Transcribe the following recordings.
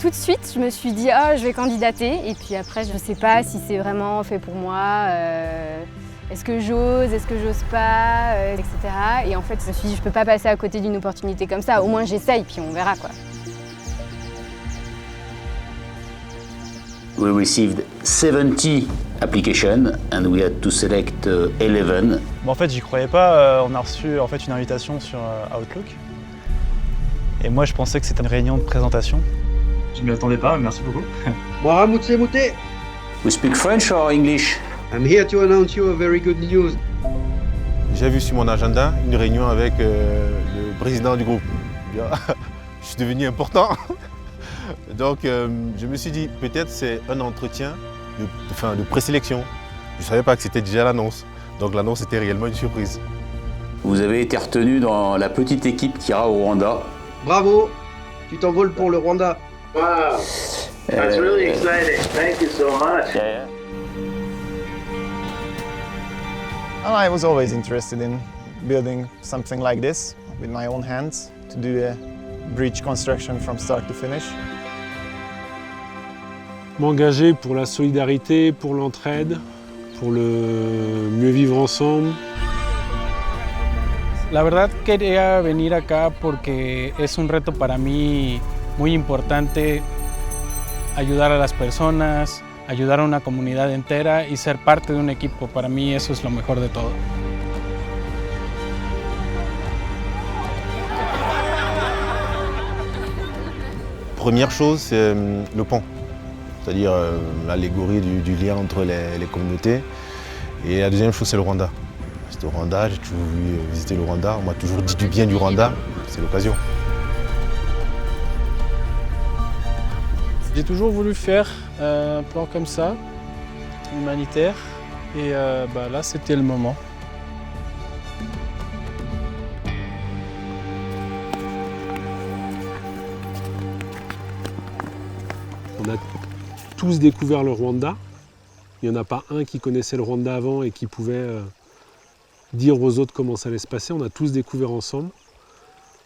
Tout de suite, je me suis dit oh, je vais candidater et puis après je ne sais pas si c'est vraiment fait pour moi, est-ce que j'ose pas, etc. Et en fait je me suis dit je peux pas passer à côté d'une opportunité comme ça, au moins j'essaye puis on verra quoi. We received 70 applications and we had to select 11. Bon, en fait, j'y croyais pas. On a reçu en fait une invitation sur Outlook. Et moi, je pensais que c'était une réunion de présentation. Je ne m'y attendais pas, merci beaucoup. We speak French or English? I'm here to announce you a very good news. J'ai vu sur mon agenda une réunion avec le président du groupe. Je suis devenu important. Donc je me suis dit peut-être c'est un entretien de présélection. Je ne savais pas que c'était déjà l'annonce. Donc l'annonce était réellement une surprise. Vous avez été retenu dans la petite équipe qui ira au Rwanda. Bravo, tu t'envoles pour le Rwanda. Wow, that's really exciting. Thank you so much. I was always interested in building something like this with my own hands, to do a bridge construction from start to finish. M'engager pour la solidarité, pour l'entraide, pour le mieux vivre ensemble. La verdad quería venir acá porque es un reto para mí muy importante ayudar a las personas, ayudar a una comunidad entera y ser parte de un equipo. Para mí eso es lo mejor de todo. Première chose, c'est le pont, c'est-à-dire l'allégorie du lien entre les communautés. Et la deuxième chose, c'est le Rwanda. C'est au Rwanda, j'ai toujours voulu visiter le Rwanda. On m'a toujours dit du bien du Rwanda, c'est l'occasion. J'ai toujours voulu faire un plan comme ça, humanitaire, et là c'était le moment. On a tous découvert le Rwanda. Il n'y en a pas un qui connaissait le Rwanda avant et qui pouvait dire aux autres comment ça allait se passer. On a tous découvert ensemble.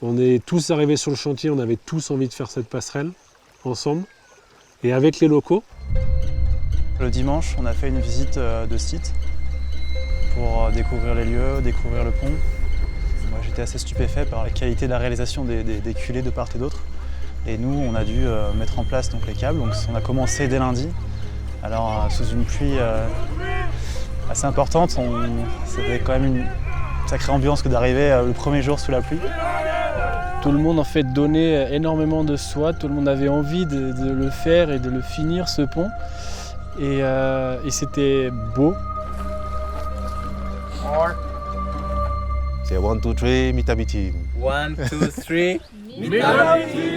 On est tous arrivés sur le chantier, on avait tous envie de faire cette passerelle ensemble et avec les locaux. Le dimanche, on a fait une visite de site pour découvrir les lieux, découvrir le pont. Moi, j'étais assez stupéfait par la qualité de la réalisation des culées de part et d'autre. Et nous, on a dû mettre en place donc, les câbles. Donc, on a commencé dès lundi. Alors, sous une pluie assez importante, c'était quand même une sacrée ambiance que d'arriver le premier jour sous la pluie. Tout le monde en fait donnait énormément de soi, tout le monde avait envie de le faire et de le finir ce pont. Et c'était beau. C'est 1, 2, 3, Mitabi Team. 1, 2, 3, Mitabi Team.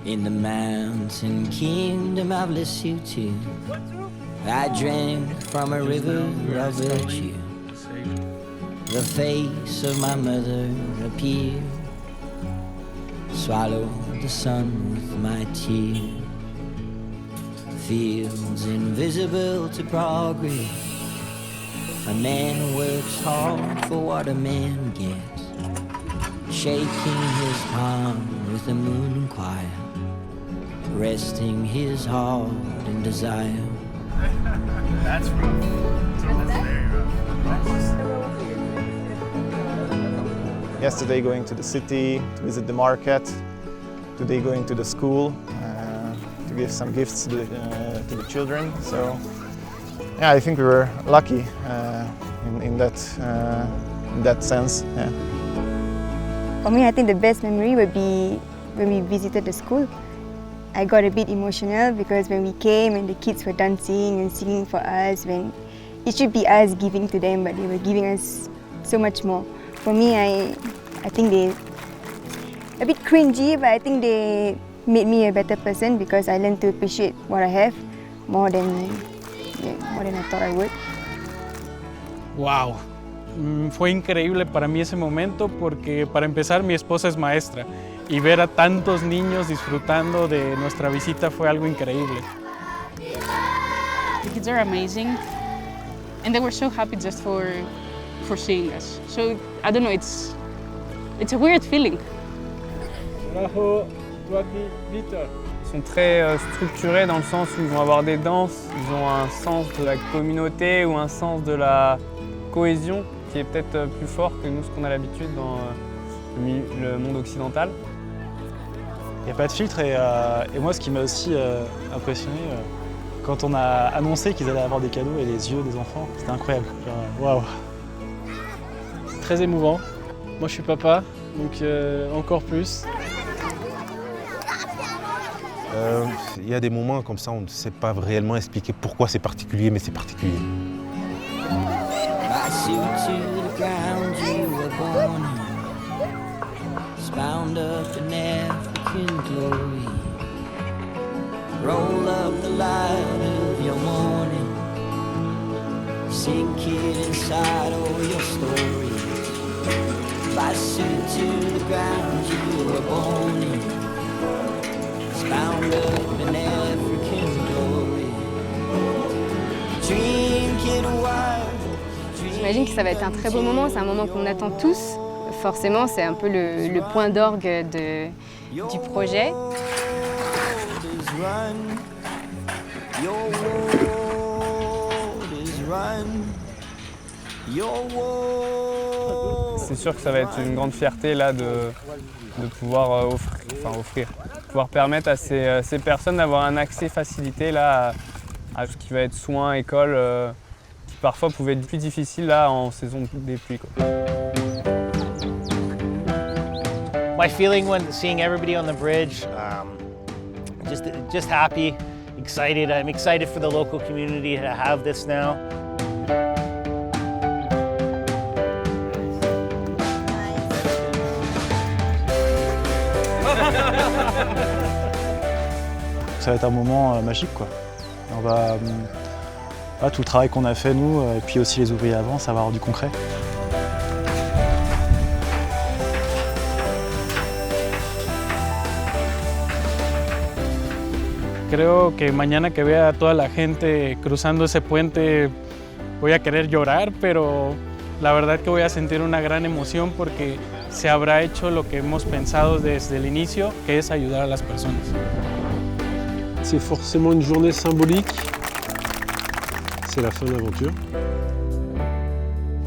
In the mountain kingdom of Lesotho, I drank from a river of virtue. The face of my mother appeared, swallowed the sun with my tear. Fields invisible to progress, a man works hard for what a man gets, shaking his palm with the moon choir, resting his heart in desire. That's rough. That's very rough. Yesterday going to the city to visit the market, today going to the school to give some gifts to the children. So yeah, I think we were lucky in that sense. Yeah. For me, I think the best memory would be when we visited the school. I got a bit emotional because when we came and the kids were dancing and singing for us, when it should be us giving to them, but they were giving us so much more. For me, I think they a bit cringy, but I think they made me a better person because I learned to appreciate what I have more than I thought I would. ¡Wow! Fue increíble para mí ese momento porque, para empezar, mi esposa es maestra y ver a tantos niños disfrutando de nuestra visita fue algo increíble. The kids are amazing and they were so happy just for seeing us. So, I don't know, it's a weird feeling. Bravo, Joaquín, Víctor. sont très structurés dans le sens où ils vont avoir des danses, ils ont un sens de la communauté ou un sens de la cohésion qui est peut-être plus fort que nous, ce qu'on a l'habitude dans le monde occidental. Il n'y a pas de filtre et moi ce qui m'a aussi impressionné, quand on a annoncé qu'ils allaient avoir des cadeaux et les yeux des enfants, c'était incroyable. Waouh! C'est très émouvant. Moi je suis papa, donc encore plus. Il y a des moments comme ça, on ne sait pas réellement expliquer pourquoi c'est particulier, mais c'est particulier. Bound up in African glory. Roll up the light of your morning. Sink it inside all your stories. By suit to the ground you were born in. It's bound up in African glory. Dream kid wild. J'imagine que ça va être un très beau moment, c'est un moment qu'on attend tous. Forcément, c'est un peu le point d'orgue du projet. C'est sûr que ça va être une grande fierté là, de pouvoir pouvoir permettre à ces personnes d'avoir un accès facilité là, à ce qui va être soins, école, qui parfois pouvaient être plus difficiles là, en saison des pluies, quoi. My feeling when seeing everybody on the bridge, just happy, excited. I'm excited for the local community to have this now. Ça va être un moment magique, quoi. On va, tout le travail qu'on a fait nous, et puis aussi les ouvriers avant, ça va avoir du concret. Creo que mañana que vea a toda la gente cruzando ese puente voy a querer llorar, pero la verdad que voy a sentir una gran emoción porque se habrá hecho lo que hemos pensado desde el inicio, que es ayudar a las personas. C'est forcément une journée symbolique. C'est la fin de l'aventure.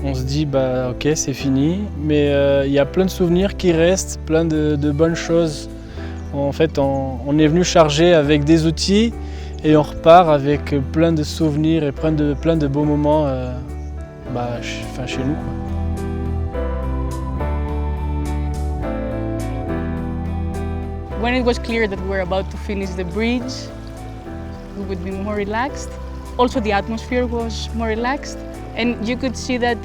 On se dit, bah ok, c'est fini, mais il y a plein de souvenirs qui restent, plein de bonnes choses. En fait, on est venu chargé avec des outils et on repart avec plein de souvenirs et plein de beaux moments chez nous, quoi. When it was clear that we're about to finish the bridge, we would be more relaxed. Also, the atmosphere was more relaxed, and you could see that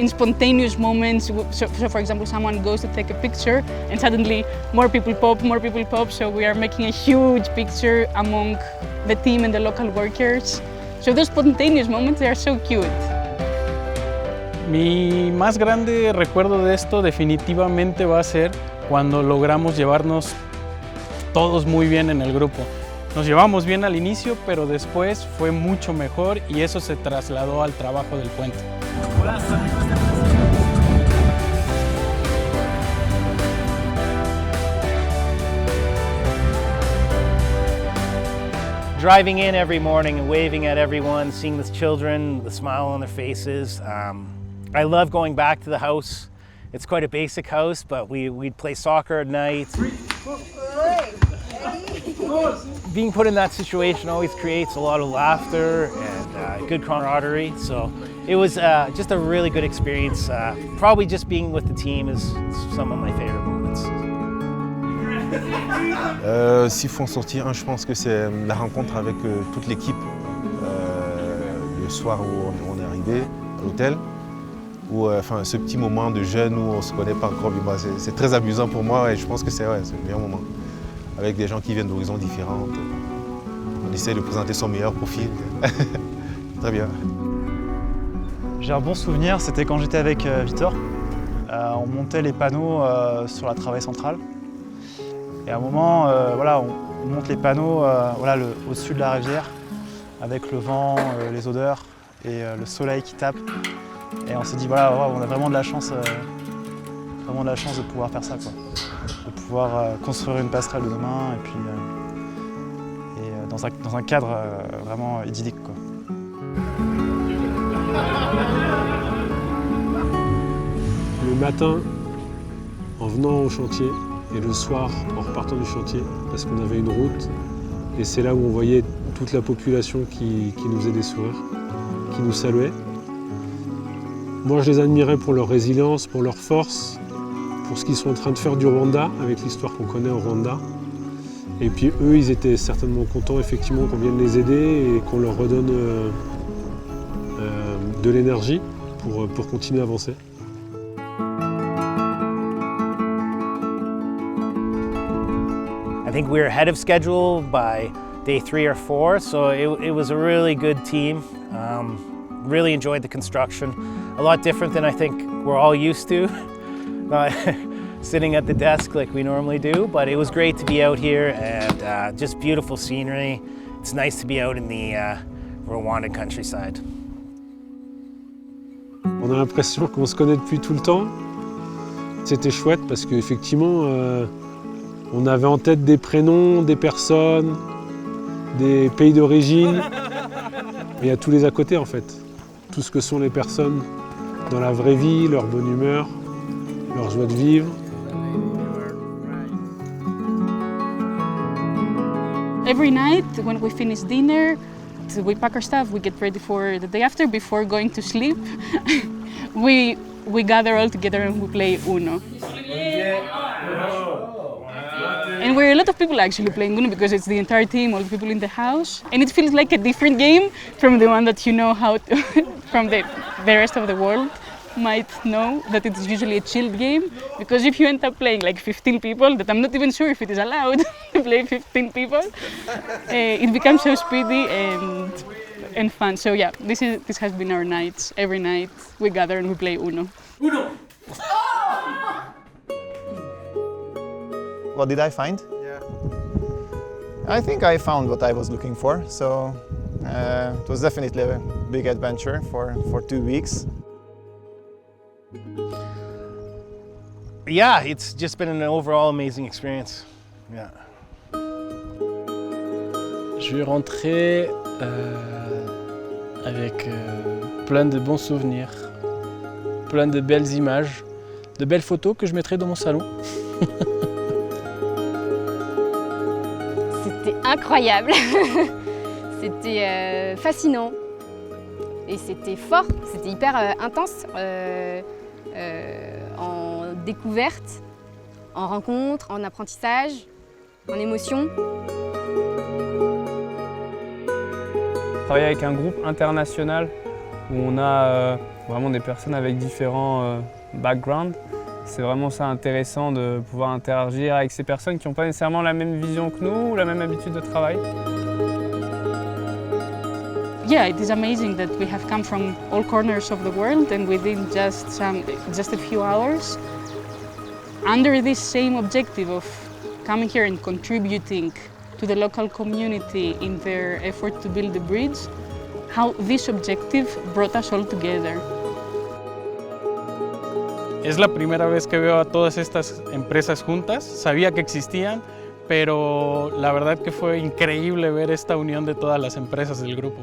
in spontaneous moments. So for example, someone goes to take a picture, and suddenly more people pop. So we are making a huge picture among the team and the local workers. So those spontaneous moments, they are so cute. Mi más grande recuerdo de esto definitivamente va a ser cuando logramos llevarnos todos muy bien en el grupo. Nos llevamos bien al inicio, pero después fue mucho mejor y eso se trasladó al trabajo del puente. Driving in every morning and waving at everyone, seeing the children, the smile on their faces. I love going back to the house. It's quite a basic house, but we'd play soccer at night. Being put in that situation always creates a lot of laughter and good camaraderie. So it was just a really good experience. Probably just being with the team is some of my favorite moments. S'il faut en sortir un, je pense que c'est la rencontre avec toute l'équipe le soir où on est arrivé à l'hôtel. Ce petit moment de jeunes où on ne se connaît pas encore, c'est très amusant pour moi et je pense que c'est le meilleur moment. Avec des gens qui viennent d'horizons différents, on essaie de présenter son meilleur profil. Très bien. J'ai un bon souvenir, c'était quand j'étais avec Victor. On montait les panneaux sur la travée centrale. Et à un moment, on monte les panneaux au-dessus de la rivière, avec le vent, les odeurs et le soleil qui tape. Et on s'est dit, voilà, on a vraiment de la chance de pouvoir faire ça, quoi. De pouvoir construire une passerelle de demain et puis dans un cadre vraiment idyllique, quoi. Le matin, en venant au chantier, et le soir, en repartant du chantier, parce qu'on avait une route, et c'est là où on voyait toute la population qui nous faisait des sourires, qui nous saluait. Moi, je les admirais pour leur résilience, pour leur force, pour ce qu'ils sont en train de faire du Rwanda, avec l'histoire qu'on connaît au Rwanda. Et puis eux, ils étaient certainement contents, effectivement, qu'on vienne les aider et qu'on leur redonne de l'énergie pour continuer à avancer. I think we were ahead of schedule by day 3 or 4, so it was a really good team. Really enjoyed the construction. A lot different than I think we're all used to, not sitting at the desk like we normally do, but it was great to be out here and just beautiful scenery. It's nice to be out in the Rwandan countryside. On a l'impression qu'on se connaît depuis tout le temps. C'était chouette parce qu'effectivement, on avait en tête des prénoms, des personnes, des pays d'origine. Mais il y a tous les à côté en fait. Tout ce que sont les personnes dans la vraie vie, leur bonne humeur, leur joie de vivre. Every night when we finish dinner, we pack our stuff, we get ready for the day after. Before going to sleep, we gather all together and we play Uno. And we're a lot of people actually playing Uno because it's the entire team, all the people in the house. And it feels like a different game from the one that you know how to, from the rest of the world might know that it's usually a chilled game. Because if you end up playing like 15 people, that I'm not even sure if it is allowed to play 15 people, it becomes so speedy and fun. So yeah, this has been our nights. Every night we gather and we play Uno. Uno! What did I find? Yeah. I think I found what I was looking for, so it was definitely a big adventure for 2 weeks. Yeah, it's just been an overall amazing experience. Yeah. Je vais rentrer avec plein de bons souvenirs, plein de belles images, de belles photos que je mettrai dans mon salon. C'était incroyable, c'était fascinant et c'était fort, c'était hyper intense en découverte, en rencontre, en apprentissage, en émotion. Travailler avec un groupe international où on a vraiment des personnes avec différents backgrounds. C'est vraiment ça intéressant de pouvoir interagir avec ces personnes qui n'ont pas nécessairement la même vision que nous ou la même habitude de travail. Yeah, it is amazing that we have come from all corners of the world and within just a few hours, under this same objective of coming here and contributing to the local community in their effort to build the bridge, how this objective brought us all together. Es la primera vez que veo a todas estas empresas juntas. Sabía que existían, pero la verdad que fue increíble ver esta unión de todas las empresas del grupo.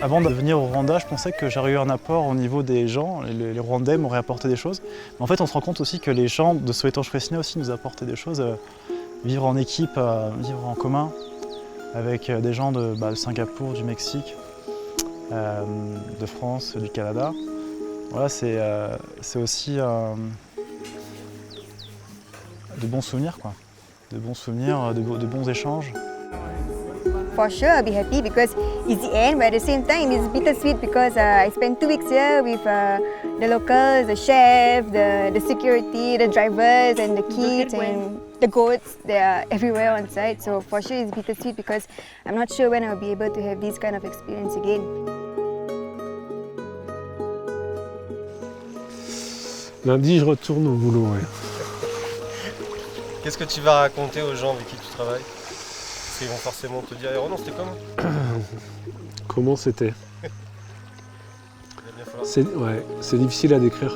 Avant de venir au Rwanda, je pensais que j'aurais eu un apport au niveau des gens, les Rwandais m'auraient apporté des choses. Mais en fait, on se rend compte aussi que les gens de Soweto-Shwesina aussi nous apportaient des choses. Vivre en équipe, vivre en commun, avec des gens de Singapour, du Mexique, de France, du Canada. Voilà, c'est aussi de bons souvenirs, quoi. De bons souvenirs, de bons échanges. For sure, I'll be happy because it's the end, but at the same time, it's bittersweet because I spent 2 weeks here with the locals, the chef, the security, the drivers, and the kids, and the goats. They are everywhere on site. So for sure, it's bittersweet because I'm not sure when I'll be able to have this kind of experience again. Lundi, je retourne au boulot, ouais. Qu'est-ce que tu vas raconter aux gens avec qui tu travailles? Parce qu'ils vont forcément te dire, oh non, c'était comment? Comment c'était? C'est difficile à décrire.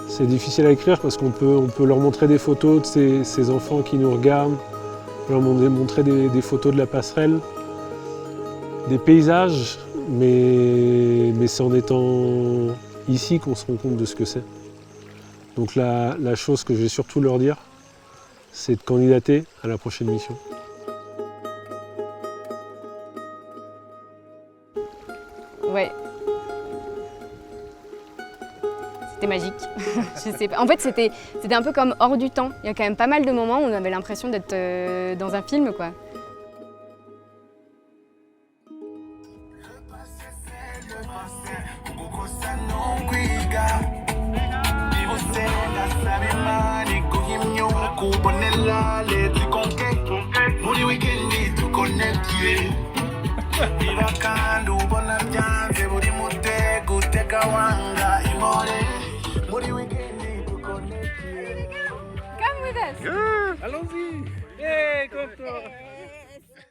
C'est difficile à écrire parce qu'on peut leur montrer des photos de ces enfants qui nous regardent, leur montrer des photos de la passerelle, des paysages, mais c'est en étant ici qu'on se rend compte de ce que c'est. Donc la chose que je vais surtout leur dire, c'est de candidater à la prochaine mission. Ouais. C'était magique. Je sais pas. En fait, c'était un peu comme hors du temps. Il y a quand même pas mal de moments où on avait l'impression d'être dans un film, quoi. Come with us. Allons-y. Hey, comme toi.